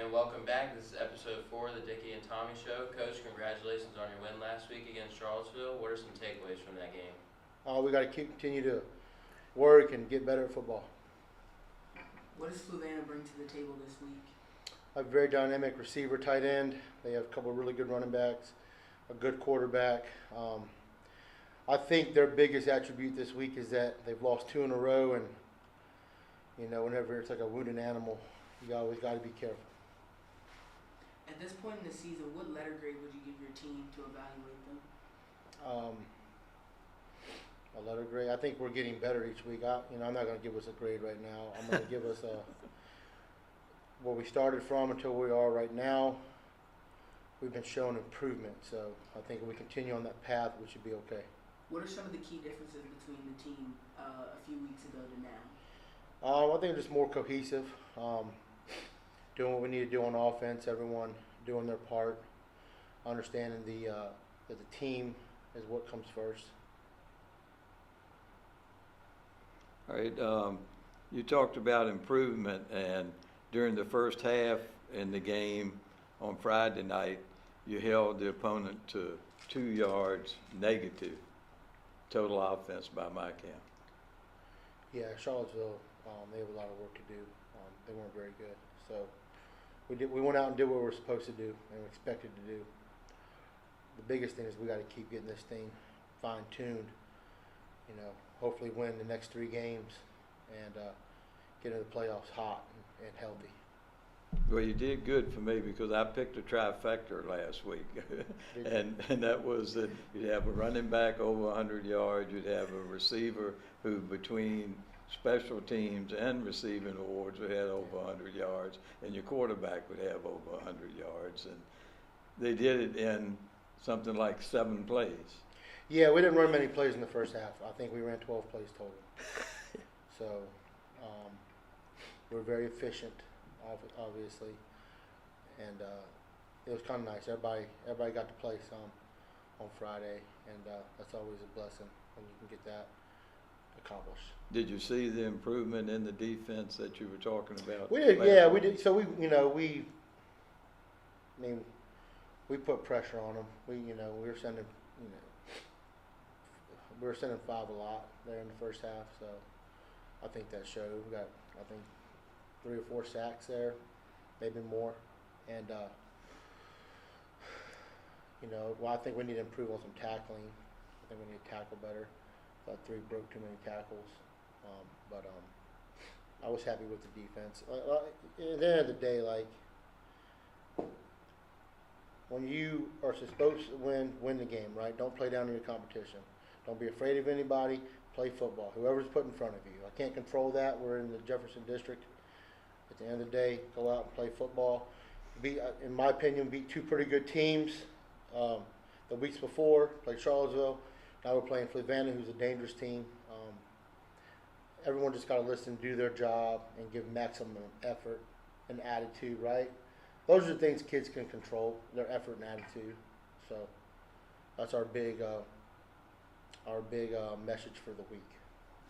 And welcome back. This is episode 4 of the Dicky and Tommy Show. Coach, congratulations on your win last week against Charlottesville. What are some takeaways from that game? We got to continue to work and get better at football. What does Fluvanna bring to the table this week? A very dynamic receiver, tight end. They have a couple of really good running backs, a good quarterback. I think their biggest attribute this week is that they've lost 2 in a row, and whenever it's like a wounded animal, you always got to be careful. At this point in the season, what letter grade would you give your team to evaluate them? A letter grade. I think we're getting better each week. I'm not going to give us a grade right now. I'm going to give us where we started from until we are right now. We've been showing improvement, so I think if we continue on that path, we should be okay. What are some of the key differences between the team a few weeks ago to now? I think just more cohesive, doing what we need to do on offense, everyone doing their part, understanding that the team is what comes first. All right, you talked about improvement, and during the first half in the game on Friday night, you held the opponent to 2 yards negative total offense by my count. Yeah, Charlottesville, they have a lot of work to do. They weren't very good, so we went out and did what we were supposed to do and expected to do. The biggest thing is we got to keep getting this thing fine-tuned. Hopefully win the next 3 games and get into the playoffs hot and healthy. Well, you did good for me because I picked a trifecta last week, and that was that you'd have a running back over 100 yards, you'd have a receiver who between special teams and receiving awards would have over 100 yards, and your quarterback would have over 100 yards, and they did it in something like 7 plays. Yeah, we didn't run many plays in the first half. I think we ran 12 plays total. So we're very efficient, obviously, and it was kind of nice. Everybody got to play some on Friday, and that's always a blessing when you can get that accomplished. Did you see the improvement in the defense that you were talking about? We did, yeah, we did. So we put pressure on them. We were sending 5 a lot there in the first half, so I think that showed. We got, 3 or 4 sacks there, maybe more, and I think we need to improve on some tackling. I think we need to tackle better. Thought 3 broke too many tackles, but I was happy with the defense. At the end of the day, when you are supposed to win the game, right? Don't play down to your competition. Don't be afraid of anybody. Play football. Whoever's put in front of you. I can't control that. We're in the Jefferson District. At the end of the day, go out and play football. In my opinion, beat 2 pretty good teams the weeks before. Played Charlottesville. Now we're playing Fluvanna, who's a dangerous team. Everyone just got to listen, do their job, and give maximum effort and attitude, right? Those are the things kids can control, their effort and attitude. So that's our big message for the week.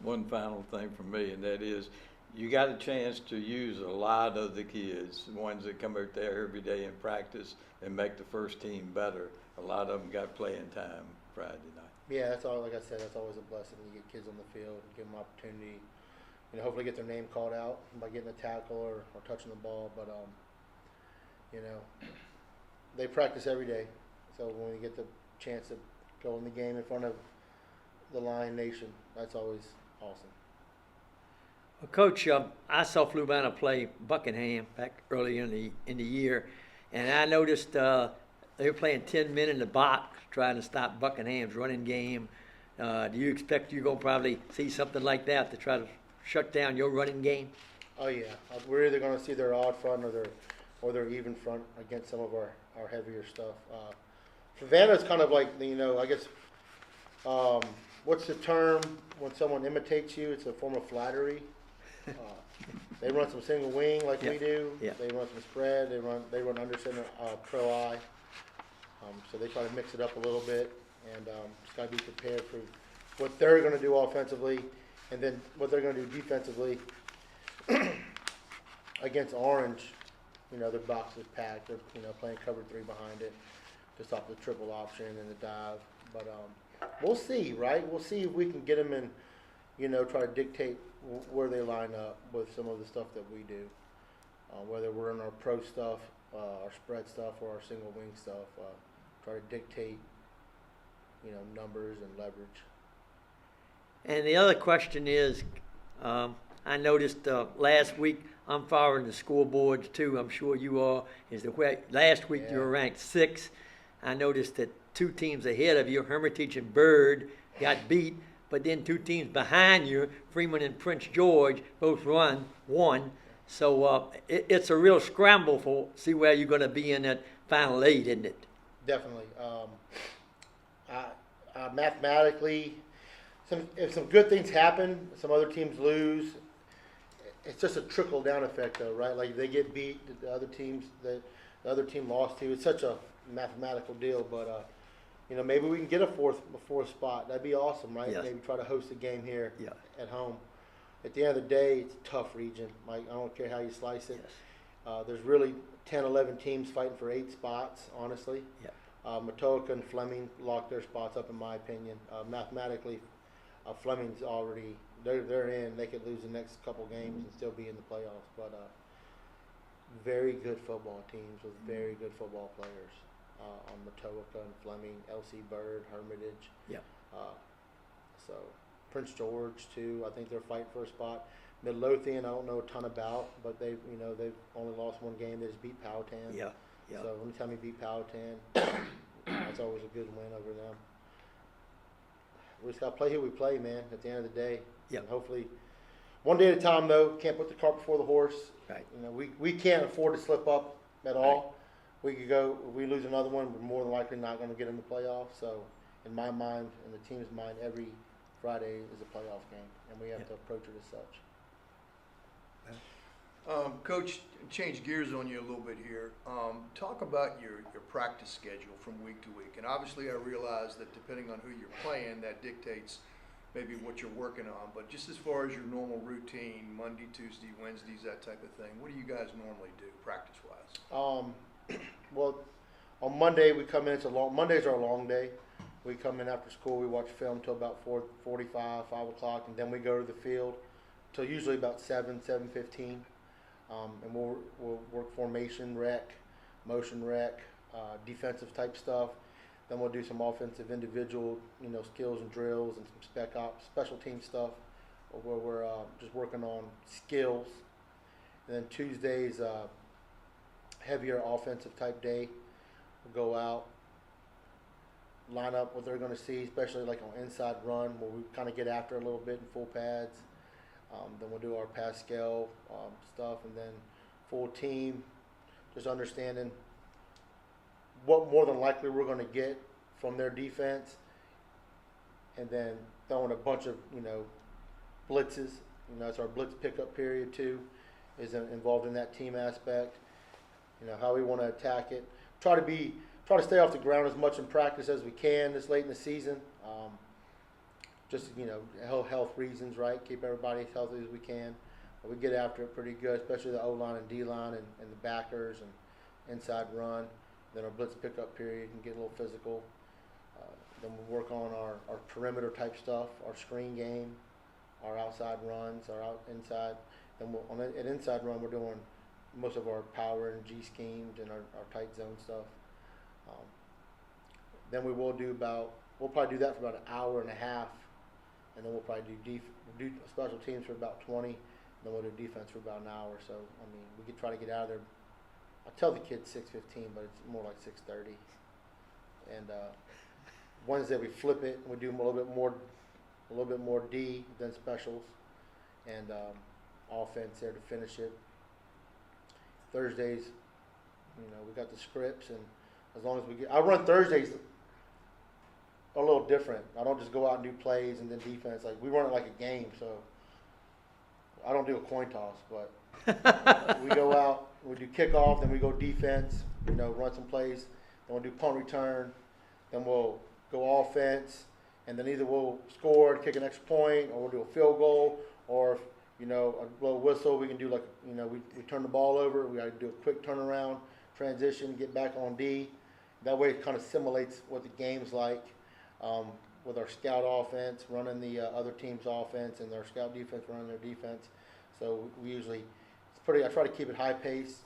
One final thing from me, and that is you got a chance to use a lot of the kids, the ones that come out there every day and practice and make the first team better. A lot of them got playing time Friday night. Yeah, that's all. Like I said, that's always a blessing. You get kids on the field, give them opportunity. Hopefully get their name called out by getting a tackle or touching the ball. But they practice every day. So when we get the chance to go in the game in front of the Lion Nation, that's always awesome. Well, Coach, I saw Fluvanna play Buckingham back early in the year, and I noticed they were playing 10 men in the box trying to stop Buckingham's running game. Do you expect you're going to probably see something like that to try to shut down your running game? Oh yeah, we're either going to see their odd front or their even front against some of our heavier stuff. Fluvanna is kind of like I guess. What's the term when someone imitates you? It's a form of flattery. They run some single wing like we do. Yeah. They run some spread. They run under center pro eye. So they try to mix it up a little bit, and just got to be prepared for what they're going to do offensively, and then what they're going to do defensively against Orange. their box is packed. They're, playing cover 3 behind it, just off the triple option and the dive. But we'll see, right? We'll see if we can get them in, try to dictate where they line up with some of the stuff that we do. Whether we're in our pro stuff, our spread stuff, or our single wing stuff, try to dictate, numbers and leverage. And the other question is, I noticed last week, I'm following the scoreboards too, I'm sure you are, is that last week you were ranked 6th. I noticed that 2 teams ahead of you, Hermitage and Byrd, got beat, but then 2 teams behind you, Freeman and Prince George, both won. So it's a real scramble for see where you're going to be in that final 8, isn't it? Definitely. Mathematically, if some good things happen, some other teams lose. It's just a trickle down effect, though, right? Like they get beat, the other team lost to. It's such a mathematical deal, but maybe we can get a fourth spot. That'd be awesome, right? Yes. Maybe try to host a game here Yeah. at home. At the end of the day, it's a tough region. Like I don't care how you slice it. Yes. There's really 10, 11 teams fighting for 8 spots, honestly. Yeah. Matoaca and Fleming locked their spots up, in my opinion. Mathematically, Fleming's already they're in. They could lose the next couple games and still be in the playoffs. But very good football teams with very good football players on Matoaca and Fleming, LC Byrd, Hermitage. Yeah. So Prince George too. I think they're fighting for a spot. Midlothian, I don't know a ton about, but they've only lost 1 game. They just beat Powhatan. Yeah. Yeah. So anytime you beat Powhatan, that's always a good win over them. We just got to play who we play, man, at the end of the day. Yeah. And hopefully, one day at a time, though. Can't put the cart before the horse. Right. We can't afford to slip up at all. We could go, if we lose another one, we're more than likely not going to get in the playoffs. So, in my mind, in the team's mind, every Friday is a playoff game, and we have to approach it as such. Coach, change gears on you a little bit here. Talk about your practice schedule from week to week. And obviously I realize that depending on who you're playing, that dictates maybe what you're working on. But just as far as your normal routine, Monday, Tuesday, Wednesdays, that type of thing, what do you guys normally do practice-wise? Well, on Monday we come in, Monday's our long day. We come in after school, we watch film till about 4:45, 5 o'clock, and then we go to the field till usually about 7:15. And we'll work formation rec, motion rec, defensive type stuff. Then we'll do some offensive individual, skills and drills and some spec ops, special team stuff, where we're just working on skills. And then Tuesday's heavier offensive type day. We'll go out, line up what they're going to see, especially like on inside run, where we kind of get after a little bit in full pads. Then we'll do our pass scale stuff, and then full team, just understanding what more than likely we're going to get from their defense, and then throwing a bunch of blitzes. It's our blitz pickup period too, is involved in that team aspect. How we want to attack it. Try to stay off the ground as much in practice as we can this late in the season. Just health reasons, right? Keep everybody as healthy as we can. But we get after it pretty good, especially the O-line and D-line and the backers and inside run. Then our blitz pickup period can get a little physical. Then we'll work on our perimeter type stuff, our screen game, our outside runs, our inside. Then on an inside run, we're doing most of our power and G schemes and our tight zone stuff. Then we'll probably do that for about an hour and a half. And then we'll probably do special teams for about 20. And then we'll do defense for about an hour. So, we could try to get out of there. I tell the kids 6:15, but it's more like 6:30. And Wednesday we flip it. And we do a little bit more D than specials, and offense there to finish it. Thursdays, we got the scripts, and as long as I run Thursdays a little different. I don't just go out and do plays and then defense. Like we run it like a game, so I don't do a coin toss, but we go out, we do kickoff, then we go defense, run some plays, then we'll do punt return, then we'll go offense, and then either we'll score and kick an extra point, or we'll do a field goal, or you know, a little whistle. We can do like, you know, we turn the ball over. We got to do a quick turnaround, transition, get back on D. That way it kind of simulates what the game's like with our scout offense running the other team's offense and our scout defense running their defense. So we usually, I try to keep it high pace.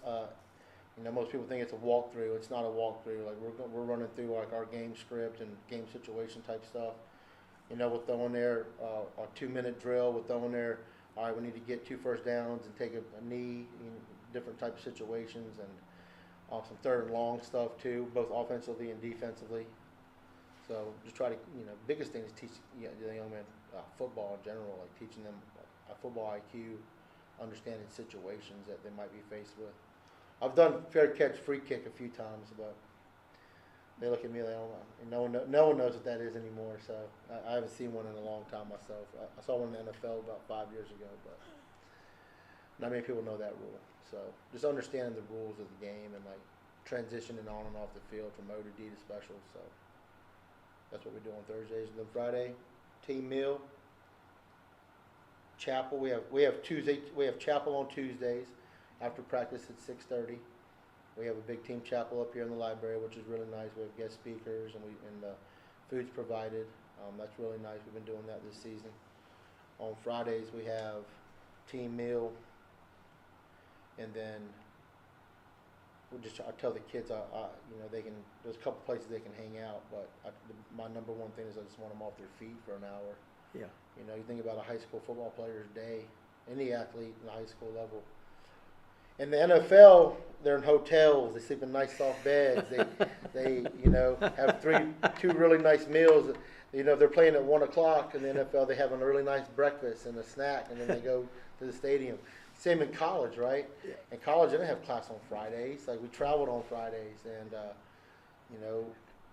You know, most people think it's a walkthrough. It's not a walkthrough. Like we're running through like our game script and game situation type stuff. You know, we'll throw in there a 2-minute drill. We'll throw in there, all right, we need to get 2 first downs and take a knee in different type of situations, and some third and long stuff too, both offensively and defensively. So just try to, you know, biggest thing is teach the young men football in general, like teaching them a football IQ, understanding situations that they might be faced with. I've done fair catch free kick a few times, but they look at me, they don't know. No one knows what that is anymore, so I haven't seen one in a long time myself. I saw one in the NFL about 5 years ago, but not many people know that rule. So just understanding the rules of the game and like transitioning on and off the field from O to D to special. So that's what we do on Thursdays. And then Friday, team meal, chapel. We have chapel on Tuesdays after practice at 6:30. We have a big team chapel up here in the library, which is really nice. We have guest speakers and food's provided. That's really nice. We've been doing that this season. On Fridays we have team meal, and then I tell the kids, you know, there's a couple places they can hang out, but my number one thing is I just want them off their feet for an hour. Yeah. You know, you think about a high school football player's day, any athlete in the high school level. In the NFL, they're in hotels. They sleep in nice soft beds. They you know, have 2 really nice meals. You know, if they're playing at 1 o'clock in the NFL, they have a really nice breakfast and a snack, and then they go to the stadium. Same in college, right? Yeah. In college, they don't have class on Fridays. Like we traveled on Fridays, and you know,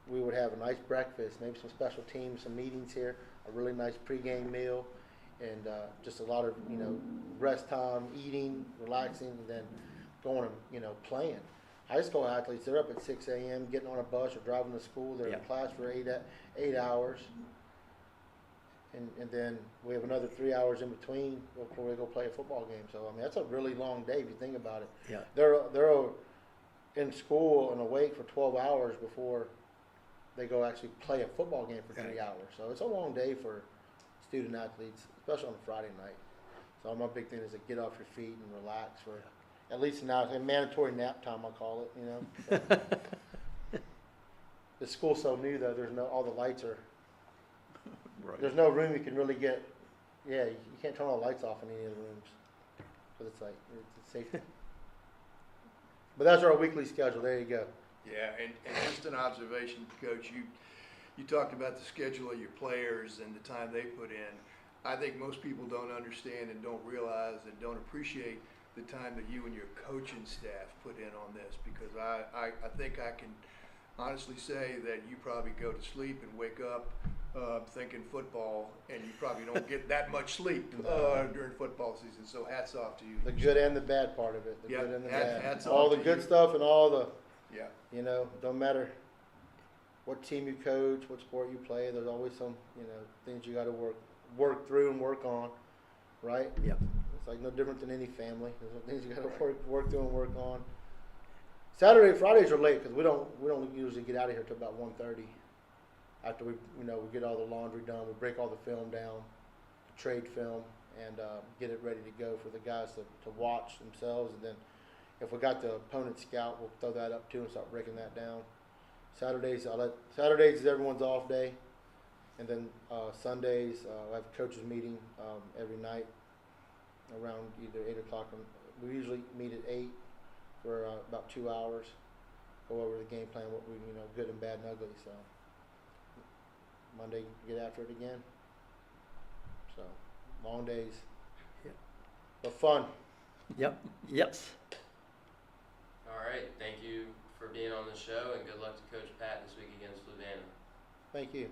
we would have a nice breakfast, maybe some special teams, some meetings here, a really nice pregame meal, and just a lot of, you know, rest time, eating, relaxing, and then going and, you know, playing. High school athletes, they're up at 6 a.m. getting on a bus or driving to school. They're Yeah. in class for 8 hours. And then we have another 3 hours in between before we go play a football game. So, I mean, that's a really long day if you think about it. Yeah. They're in school and awake for 12 hours before they go actually play a football game for 3 Right. hours. So it's a long day for student athletes, especially on a Friday night. So my big thing is to get off your feet and relax for at least an hour. A mandatory nap time, I call it, you know. So. The school's so new though, all the lights are, Right. there's no room you can really get, you can't turn all the lights off in any of the rooms. Because it's like, it's safety. But that's our weekly schedule, there you go. Yeah, and just an observation, Coach, you talked about the schedule of your players and the time they put in. I think most people don't understand and don't realize and don't appreciate the time that you and your coaching staff put in on this, because I think I can honestly say that you probably go to sleep and wake up thinking football, and you probably don't get that much sleep during football season. So hats off to you. The good and the bad part of it. The Yeah, good and the hats bad. off All the to good you. stuff and all the, Yeah. you know, don't matter what team you coach, what sport you play, there's always some, you know, things you got to work through and work on, right? Yep. It's like no different than any family. There's some things you got to work through and work on. Fridays are late because we don't usually get out of here till about 1:30. After we get all the laundry done, we break all the film down, trade film, and get it ready to go for the guys to watch themselves. And then if we got the opponent scout, we'll throw that up too and start breaking that down. Saturdays is everyone's off day, and then Sundays I have a coaches meeting every night around either 8 o'clock. We usually meet at 8 for about 2 hours, go over the game plan, what we good and bad and ugly. So Monday get after it again. So long days, Yep. but fun. Yep. Yes. All right, thank you for being on the show, and good luck to Coach Pat this week against Fluvanna. Thank you.